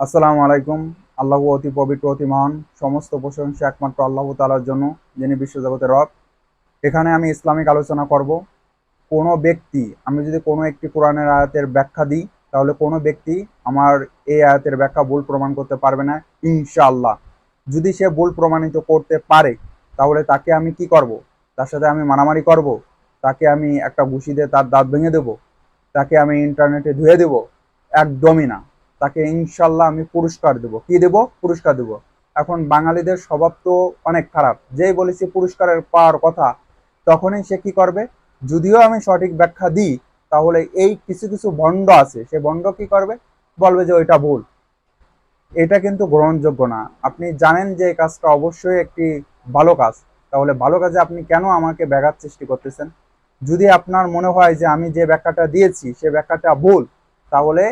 আসসালামু আলাইকুম। আল্লাহ অতি পবিত্র অতি মহান, সমস্ত প্রশংসা একমাত্র আল্লাহ তাআলার জন্য, যিনি বিশ্বজগতের রব। এখানে আমি ইসলামিক আলোচনা করব। কোনো ব্যক্তি, আমি যদি কোনো একটি কোরআনের আয়াতের ব্যাখ্যা দিই, তাহলে কোনো ব্যক্তি আমার এই আয়াতের ব্যাখ্যা ভুল প্রমাণ করতে পারবে না ইনশাআল্লাহ। যদি সে ভুল প্রমাণিত করতে পারে, তাহলে তাকে আমি কি করব? তার সাথে আমি মারামারি করব, তাকে আমি একটা ঘুষি দিয়ে তার দাঁত ভেঙে দেব, তাকে আমি ইন্টারনেটে ধুয়ে দেব? একদমই না। তাকে ইনশাল্লাহ আমি পুরস্কার দেব। কি দেব? পুরস্কার দেব। এখন বাঙালিদের স্বভাব তো অনেক খারাপ। যেই বলেছি পুরস্কারের পাওয়ার কথা, তখনই সে কি করবে? যদিও আমি সঠিক ব্যাখ্যা দিই, তাহলে এই কিছু কিছু ভণ্ড আছে, সে ভণ্ড কি করবে? বলবে যে ওইটা ভুল। এটা কিন্তু গ্রহণযোগ্য না। আপনি জানেন যে এই কাজটা অবশ্যই একটি ভালো কাজ, তাহলে ভালো কাজে আপনি কেন আমাকে ব্যাঘাত সৃষ্টি করতেছেন? যদি আপনার মনে হয় যে আমি যে ব্যাখ্যাটা দিয়েছি সে ব্যাখ্যাটা ভুল, তাহলে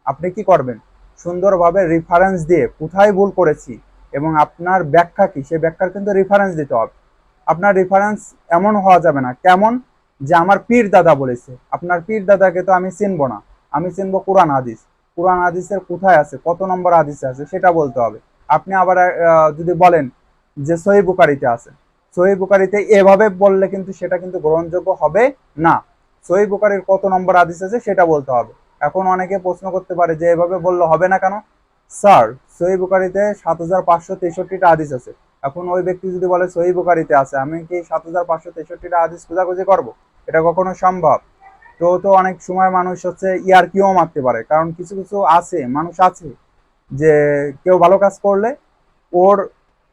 আপনি কি করবেন? সুন্দরভাবে রেফারেন্স দিয়ে কোথায় ভুল করেছি এবং আপনার ব্যাখ্যা কি, সে ব্যাখ্যার কিন্তু রেফারেন্স দিতে হবে। আপনার রেফারেন্স এমন হওয়া যাবে না, কেমন যে আমার পীর দাদা বলেছে। আপনার পীর দাদাকে তো আমি চিনবো না, আমি চিনবো কোরআন হাদিস। কোরআন হাদিসের কোথায় আছে, কত নম্বর হাদিসে আছে, সেটা বলতে হবে। আপনি আবার যদি বলেন যে সহিহ বুখারীতে আছে, সহিহ বুখারীতে এভাবে বললে কিন্তু সেটা কিন্তু গ্রহণযোগ্য হবে না। সহিহ বুখারীর কত নম্বর হাদিস আছে সেটা বলতে হবে। এখন অনেকে প্রশ্ন করতে পারে যে এভাবে বললে হবে না কেন? স্যার, সহিহ বুখারীতে ৭,৫৬৩টা হাদিস আছে। এখন ওই ব্যক্তি যদি বলে সহিহ বুখারীতে আছে, আমি কি ৭,৫৬৩টা হাদিস খোঁজাখুঁজি করব? এটা কখনো সম্ভব? তো অনেক সময় মানুষ হচ্ছে ইয়ার্কিও মারতে পারে, কারণ কিছু কিছু আছে, মানুষ আছে যে কেউ ভালো কাজ করলে ওর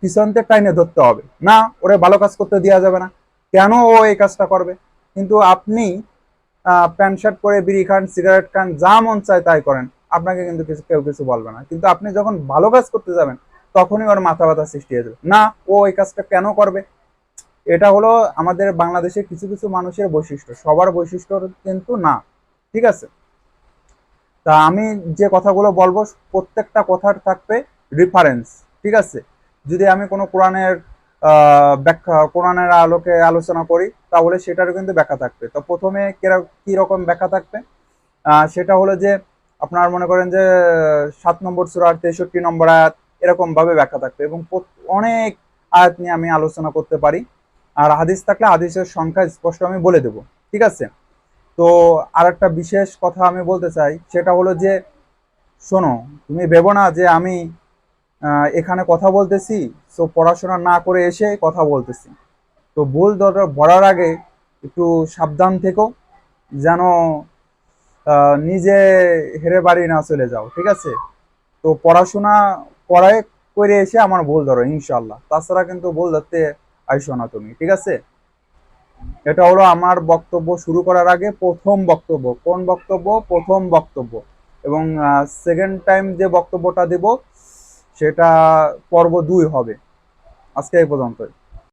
পিছনতে টাইনে ধরতে হবে, না ওরে ভালো কাজ করতে দেওয়া যাবে না। কেন ও এই কাজটা করবে? কিন্তু আপনি প্যান্ট শার্ট পরে বিড়ি খান, সিগারেট খান, যা মন চায় তাই করেন, আপনাকে কিন্তু কেউ কিছু বলবে না। কিন্তু আপনি যখন ভালো কাজ করতে যাবেন, তখনই ওর মাথা ব্যথা সৃষ্টি হয়ে যাবে, না ও এই কাজটা কেন করবে। এটা হলো আমাদের বাংলাদেশের কিছু কিছু মানুষের বৈশিষ্ট্য, সবার বৈশিষ্ট্য কিন্তু না। ঠিক আছে? তা আমি যে কথাগুলো বলবো, প্রত্যেকটা কথার থাকবে রেফারেন্স। ঠিক আছে? যদি আমি কোনো কোরআনের ব্যাখ্যা, কোরআনের আলোকে আলোচনা করি, তাহলে সেটারও কিন্তু ব্যাখ্যা থাকবে। তো প্রথমে কিরকম ব্যাখ্যা থাকবে? সেটা হলো যে আপনার মনে করেন যে ৭ নম্বর সূরার ৬৩ নম্বর আয়াত, এরকম ভাবে ব্যাখ্যা থাকবে। এবং অনেক আয়াত নিয়ে আমি আলোচনা করতে পারি। আর হাদিস থাকলে হাদিসের সংখ্যা স্পষ্ট আমি বলে দেব। ঠিক আছে? তো আর একটা বিশেষ কথা আমি বলতে চাই, সেটা হলো যে শোনো, তুমি ভেবো না যে আমি এখানে কথা বলতেছি, তো পড়াশোনা না করে এসে কথা বলতেছি। তো ভুল ধরার আগে একটু সাবধান থেকো, যেন নিজে হেরে বাড়ি না চলে যাও। ঠিক আছে? তো পড়াশোনা করায় করে এসে আমার ভুল ধরো ইনশাল্লাহ, তাছাড়া কিন্তু ভুল ধরতে আইসো না তুমি। ঠিক আছে? এটা হলো আমার বক্তব্য শুরু করার আগে প্রথম বক্তব্য। কোন বক্তব্য? প্রথম বক্তব্য। এবং সেকেন্ড টাইম যে বক্তব্যটা দেব, সেটা পর্ব 2 হবে। আজকে এই পর্যন্তই।